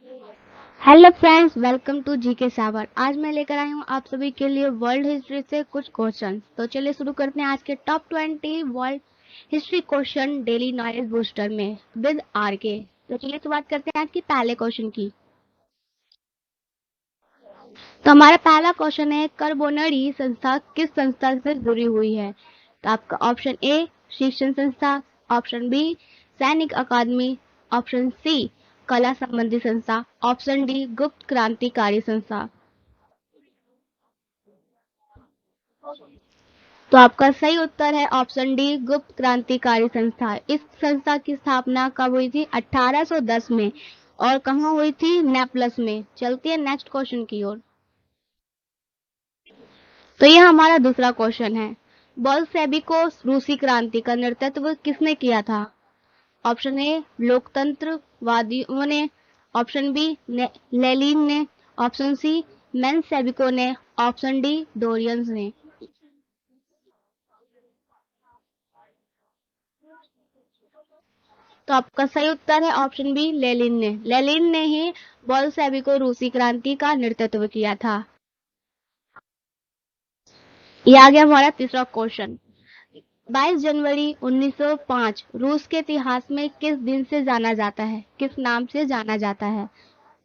Hello friends, welcome to GK सावर। आज मैं लेकर आई हूँ आप सभी के लिए वर्ल्ड हिस्ट्री से कुछ क्वेश्चन। तो चलिए शुरू करते हैं आज के top 20 world history question daily knowledge booster में विद आर के। तो चलिए शुरुआत करते हैं आज की पहले क्वेश्चन की। तो हमारा पहला क्वेश्चन है, कार्बोनरी संस्था किस संस्था से जुड़ी हुई है? तो आपका ऑप्शन ए शिक्षण संस्था, ऑप्शन बी सैनिक अकादमी, ऑप्शन सी कला संबंधी संस्था, ऑप्शन डी गुप्त क्रांतिकारी संस्था। तो आपका सही उत्तर है ऑप्शन डी गुप्त क्रांतिकारी संस्था। इस संस्था की स्थापना कब हुई थी? 1810 में। और कहाँ हुई थी? नेपलस में। चलती है नेक्स्ट क्वेश्चन की ओर। तो यह हमारा दूसरा क्वेश्चन है, बोल्शेविको रूसी क्रांति का नेतृत्व किसने किया था? ऑप्शन ए लोकतंत्रवादियों ने, ऑप्शन बी लेनिन ने, ऑप्शन सी मेंशेविकों ने, ऑप्शन डी डोरियंस ने। तो आपका सही उत्तर है ऑप्शन बी लेनिन ने। लेनिन ने ही बोल्शेविको रूसी क्रांति का नेतृत्व किया था। ये आ गया हमारा तीसरा क्वेश्चन। 22 जनवरी 1905 रूस के इतिहास में किस दिन से जाना जाता है? किस नाम से जाना जाता है?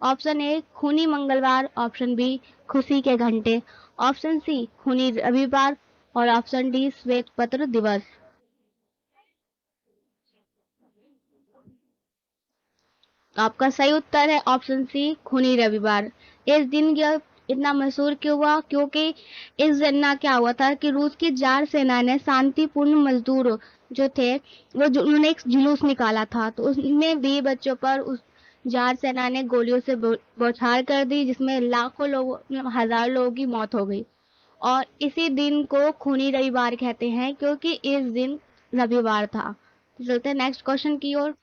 ऑप्शन ए खूनी मंगलवार, ऑप्शन बी खुशी के घंटे, ऑप्शन सी खूनी रविवार और ऑप्शन डी श्वेत पत्र दिवस। तो आपका सही उत्तर है ऑप्शन सी खूनी रविवार। इस दिन यह इतना मशहूर क्यों हुआ? क्योंकि इस दिन ना क्या हुआ था कि रूस की जार सेना ने शांतिपूर्ण मजदूर जो थे उन्होंने एक जुलूस निकाला था, तो उसमें 20 बच्चों पर उस जार सेना ने गोलियों से बौछार कर दी, जिसमें लाखों लोगों हजार लोगों की मौत हो गई। और इसी दिन को खूनी रविवार कहते हैं क्योंकि इस दिन रविवार था। तो चलते हैं नेक्स्ट क्वेश्चन की ओर।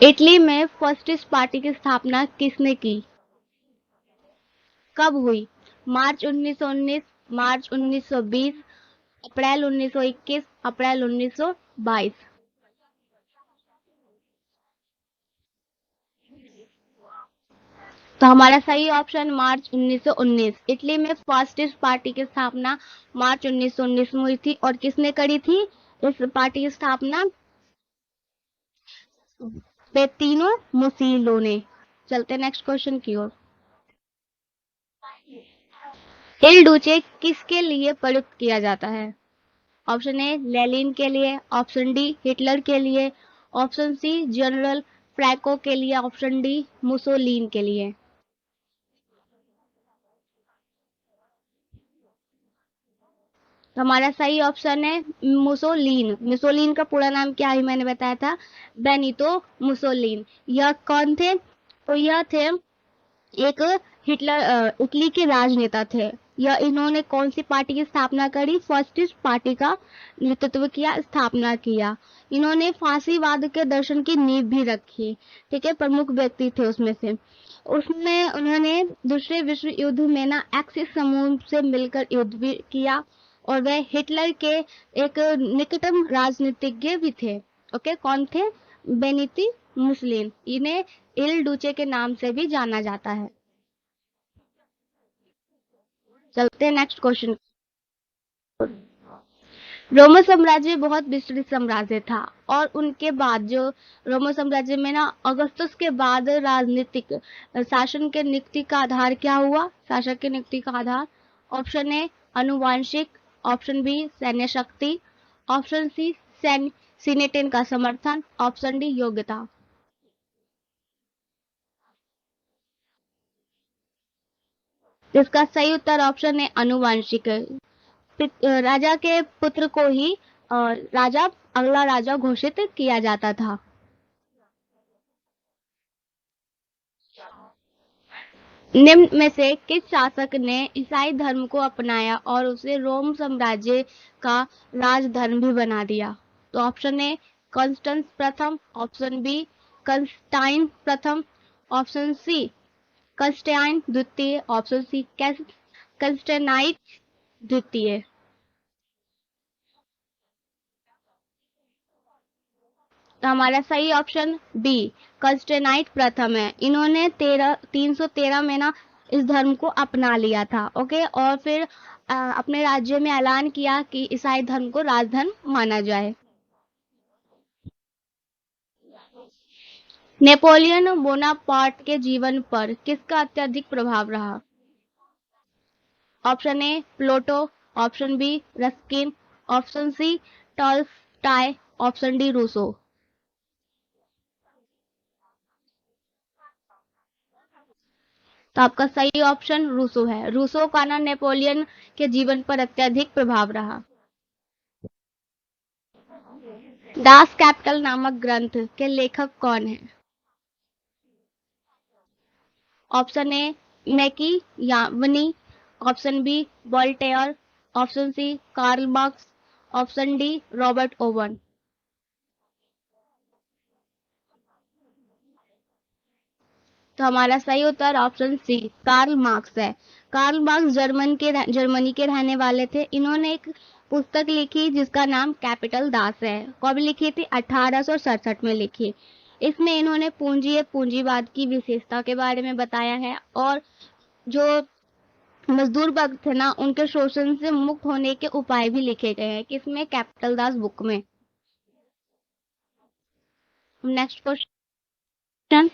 इटली में फर्स्टिस पार्टी की स्थापना किसने की? कब हुई? मार्च 1919, मार्च 1920, अप्रैल 1921, अप्रैल 1922। तो हमारा सही ऑप्शन मार्च 1919। इटली में फास्टिस्ट पार्टी की स्थापना मार्च 1919 में हुई थी। और किसने करी थी इस पार्टी की स्थापना? Benito Mussolini. चलते नेक्स्ट क्वेश्चन की ओर। इल डुचे किसके लिए प्रयुक्त किया जाता है? ऑप्शन ए लेनिन के लिए, ऑप्शन डी हिटलर के लिए, ऑप्शन सी जनरल फ्रैंको के लिए, ऑप्शन डी मुसोलिनी के लिए। तो हमारा सही ऑप्शन है मुसोलिनी। मुसोलिनी का पूरा नाम क्या है मैंने बताया था, बेनितो मुसोलिनी। यह कौन थे? तो यह थे एक इटली के राजनेता थे। यह इन्होंने कौन सी पार्टी की स्थापना करी? फर्स्टिस्ट पार्टी का नेतृत्व किया, स्थापना किया। इन्होंने फांसीवाद के दर्शन की नींव भी रखी। ठीक है, प्रमुख व्यक्ति थे उसमें से। उसमें उन्होंने दूसरे विश्व युद्ध में ना एक्सिस समूह से मिलकर युद्ध भी किया। और वह हिटलर के एक निकटतम राजनीतिज्ञ भी थे। ओके, कौन थे? बेनिती मुसलिन। इन्हें इल डुचे के नाम से भी जाना जाता है। चलते हैं नेक्स्ट क्वेश्चन। रोमन साम्राज्य बहुत विस्तृत साम्राज्य था। और उनके बाद जो रोमन साम्राज्य में ना अगस्तस के बाद राजनीतिक शासन के नियुक्ति का आधार क्या हुआ? शासक के नियुक्ति का आधार ऑप्शन ए अनुवांशिक, ऑप्शन बी सैन्य शक्ति, ऑप्शन सी सीनेटिन का समर्थन, ऑप्शन डी योग्यता। इसका सही उत्तर ऑप्शन है अनुवांशिक है। राजा के पुत्र को ही राजा अगला राजा घोषित किया जाता था। निम्न में से किस शासक ने ईसाई धर्म को अपनाया और उसे रोम साम्राज्य का राजधर्म भी बना दिया? तो ऑप्शन ए कॉन्स्टेंस प्रथम, ऑप्शन बी कंस्टाइन प्रथम, ऑप्शन सी कंस्टाइन द्वितीय, ऑप्शन सी कंस्टेनाइट द्वितीय। तो हमारा सही ऑप्शन बी कंस्टेनाइट प्रथम है। इन्होंने 313 में ना इस धर्म को अपना लिया था। ओके, और फिर अपने राज्य में ऐलान किया कि ईसाई धर्म को राजधर्म माना जाए। नेपोलियन बोनापार्ट के जीवन पर किसका अत्यधिक प्रभाव रहा? Option A Plato, option B Ruskin, option C Tolstoy, option D Rousseau. तो आपका सही ऑप्शन रूसो है। रूसो का ना नेपोलियन के जीवन पर अत्यधिक प्रभाव रहा। दास कैपिटल नामक ग्रंथ के लेखक कौन है? ऑप्शन ए मैकी यावनी, option B Voltaire, option C Karl Marx, option D Robert Owen. तो हमारा सही उत्तर ऑप्शन सी कार्ल मार्क्स है। कार्ल मार्क्स जर्मनी के रहने वाले थे। इन्होंने एक पुस्तक लिखी जिसका नाम कैपिटल दास है। कब लिखी थी? 1867 में लिखी। इसमें इन्होंने पूंजीवाद की विशेषता के बारे में बताया है और जो मजदूर वर्ग थे ना उनके शोषण से मुक्त होने के उपाय भी लिखे गए हैं किसमें? कैपिटल दास बुक में। Next question.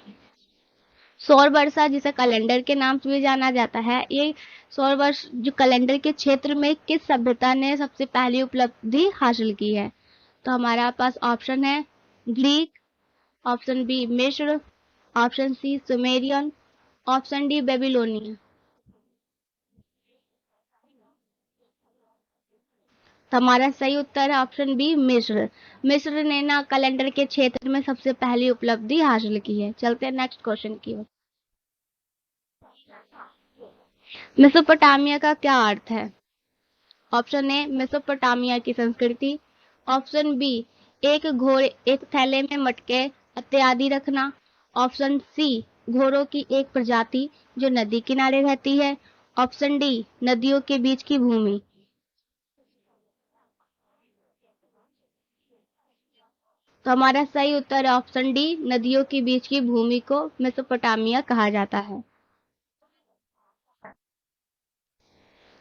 सौर वर्षा जिसे कैलेंडर के नाम से भी जाना जाता है, ये सौर वर्ष जो कैलेंडर के क्षेत्र में किस सभ्यता ने सबसे पहली उपलब्धि हासिल की है? तो हमारा पास ऑप्शन है ग्रीक, ऑप्शन बी मिस्र, option C Sumerian, option D Babylonian. तो हमारा सही उत्तर है ऑप्शन बी मिस्र। मिस्र ने ना कैलेंडर के क्षेत्र में सबसे पहली उपलब्धि हासिल की है। चलते हैं नेक्स्ट क्वेश्चन की ओर। मेसोपोटामिया का क्या अर्थ है? ऑप्शन ए मेसोपोटामिया की संस्कृति, ऑप्शन बी एक थैले में मटके इत्यादि रखना, ऑप्शन सी घोड़ों की एक प्रजाति जो नदी किनारे रहती है, ऑप्शन डी नदियों के बीच की भूमि। तो हमारा सही उत्तर है ऑप्शन डी नदियों के बीच की भूमि को मेसोपोटामिया कहा जाता है।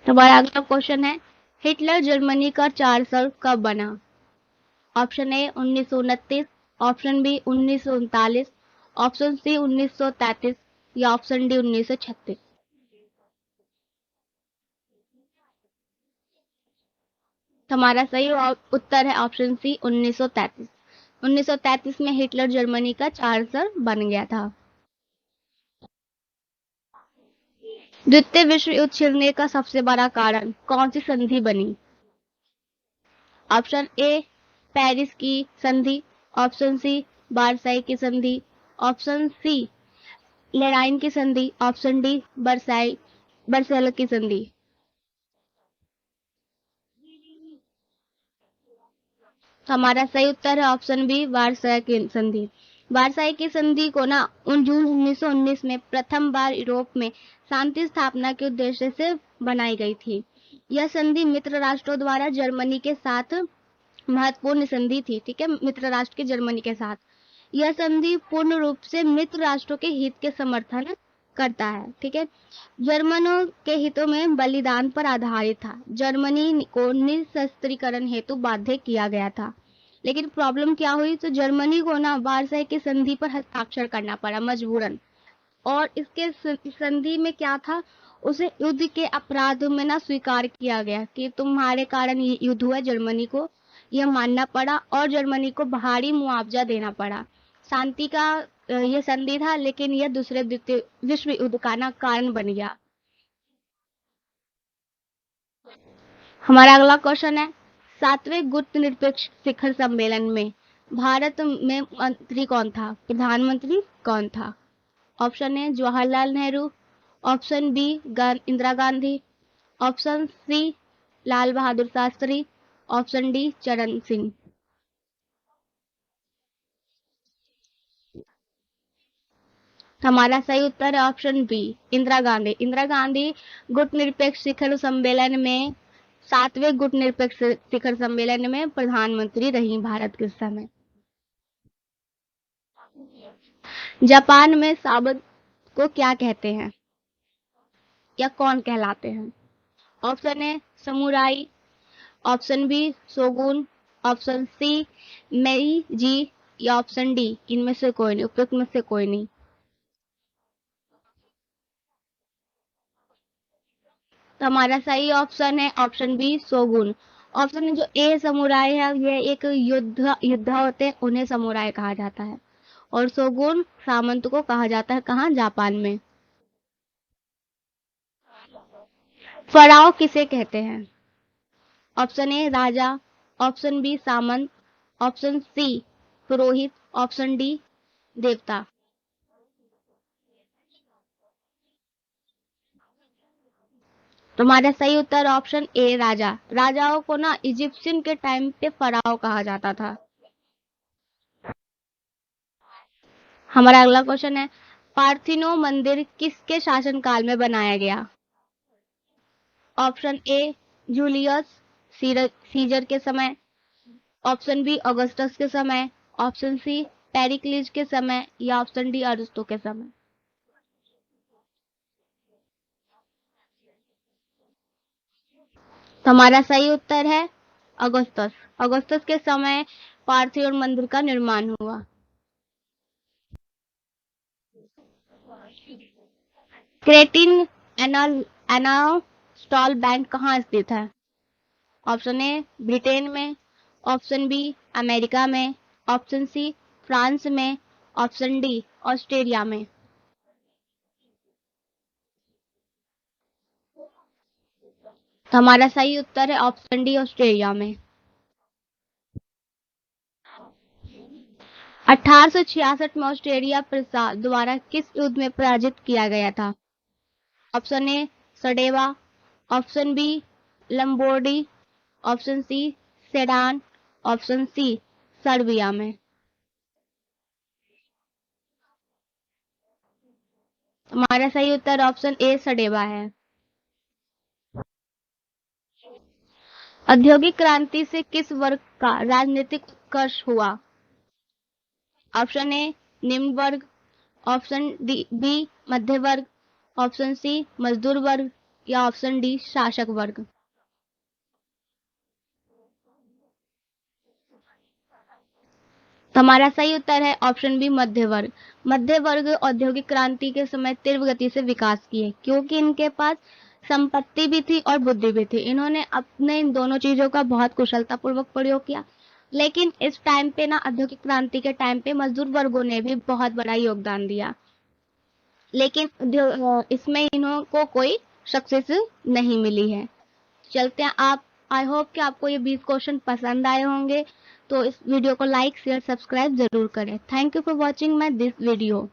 तो हमारा अगला क्वेश्चन है हिटलर जर्मनी का चांसलर कब बना? Option A 1929, option B 1939, option C 1933 या ऑप्शन डी 1936। तो हमारा सही उत्तर है ऑप्शन सी 1933। 1933 में हिटलर जर्मनी का चांसलर बन गया था। द्वितीय विश्व युद्ध छिड़ने का सबसे बड़ा कारण कौन सी संधि बनी? ऑप्शन ए पेरिस की संधि, ऑप्शन सी बारसाई की संधि, ऑप्शन सी लेराइन की संधि, ऑप्शन डी बरसाई की संधि। तो हमारा सही उत्तर है ऑप्शन बी वारसाई की संधि। वारसाई की संधि को ना जून 1919 में प्रथम बार यूरोप में शांति स्थापना के उद्देश्य से बनाई गई थी। यह संधि मित्र राष्ट्रों द्वारा जर्मनी के साथ महत्वपूर्ण संधि थी। ठीक है, मित्र राष्ट्र के जर्मनी के साथ यह संधि पूर्ण रूप से मित्र राष्ट्रों के हित के समर्थन करता है। ठीक है, जर्मनों के हितों में बलिदान पर आधारित था। जर्मनी को निशस्त्रीकरण हेतु बाध्य किया गया था। लेकिन प्रॉब्लम क्या हुई? तो जर्मनी को ना वारसाई की संधि पर हस्ताक्षर करना पड़ा मजबूरन। और इसके संधि में क्या था? उसे युद्ध के अपराध में ना स्वीकार किया गया कि तुम्हारे कारण ये युद्ध हुआ। जर्मनी को यह मानना पड़ा और जर्मनी को भारी मुआवजा देना पड़ा। शांति का यह संधि था, लेकिन यह दूसरे द्वितीय विश्व युद्ध का ना कारण बन गया। हमारा अगला क्वेश्चन है सातवें गुट निरपेक्ष शिखर सम्मेलन में भारत में मंत्री कौन था? प्रधानमंत्री कौन था? Option A Jawaharlal Nehru, option B Indira Gandhi, option C Lal Bahadur Shastri, option D Charan Singh. हमारा सही उत्तर है ऑप्शन बी इंदिरा गांधी। इंदिरा गांधी गुट निरपेक्ष शिखर सम्मेलन में सातवें गुट निरपेक्ष शिखर सम्मेलन में प्रधानमंत्री रही भारत के समय। जापान में साबत को क्या कहते हैं या कौन कहलाते हैं? Option A samurai, option B shogun, option C Meiji या ऑप्शन डी इनमें से कोई नहीं, उपयुक्त में से कोई नहीं। तो हमारा सही ऑप्शन है ऑप्शन बी शोगुन। ऑप्शन जो ए समुराई है ये एक योद्धा होते हैं, उन्हें समुराई कहा जाता है, और शोगुन सामंत को कहा जाता है कहाँ, जापान में। फराव किसे कहते हैं? ऑप्शन ए राजा, ऑप्शन बी सामंत, ऑप्शन सी पुरोहित, ऑप्शन डी देवता। तो हमारा सही उत्तर ऑप्शन ए राजा। राजाओं को ना इजिप्शियन के टाइम पे फराव कहा जाता था। हमारा अगला क्वेश्चन है, पार्थिनो मंदिर किसके शासनकाल में बनाया गया? ऑप्शन ए जूलियस सीजर के समय, ऑप्शन बी ऑगस्टस के समय, ऑप्शन सी पेरिक्लिस के समय या ऑप्शन डी अरिस्टो के समय। तो हमारा सही उत्तर है अगस्टस। अगस्टस के समय पार्थिवन मंदिर का निर्माण हुआ। क्रेटिन एनास्टॉल बैंक कहाँ स्थित है? ऑप्शन ए ब्रिटेन में, ऑप्शन बी अमेरिका में, ऑप्शन सी फ्रांस में, ऑप्शन डी ऑस्ट्रेलिया में। तो हमारा सही उत्तर है ऑप्शन डी ऑस्ट्रेलिया में। 1866 में ऑस्ट्रेलिया प्रसाद द्वारा किस युद्ध में पराजित किया गया था? Option A Sadowa, option B Lombardy, option C Sedan, option C Serbia में। हमारा सही उत्तर ऑप्शन ए सडेवा है। औद्योगिक क्रांति से किस वर्ग का राजनीतिक उत्कर्ष हुआ? ऑप्शन ए निम्न वर्ग, ऑप्शन डी बी मध्य वर्ग, ऑप्शन सी मजदूर वर्ग या ऑप्शन डी शासक वर्ग। तो हमारा सही उत्तर है ऑप्शन बी मध्य वर्ग। मध्य वर्ग औद्योगिक क्रांति के समय तीव्र गति से विकास किए, क्योंकि इनके पास संपत्ति भी थी और बुद्धि भी थी। इन्होंने अपने इन दोनों चीजों का बहुत कुशलतापूर्वक प्रयोग किया। लेकिन इस टाइम पे ना, औद्योगिक क्रांति के टाइम पे मजदूर वर्गों ने भी बहुत बड़ा योगदान दिया, लेकिन इसमें इन्हों को कोई सक्सेस नहीं मिली है। चलते हैं आप। आई होप कि आपको ये 20 क्वेश्चन पसंद आए होंगे, तो इस वीडियो को लाइक शेयर सब्सक्राइब जरूर करें। Thank you for watching my this video.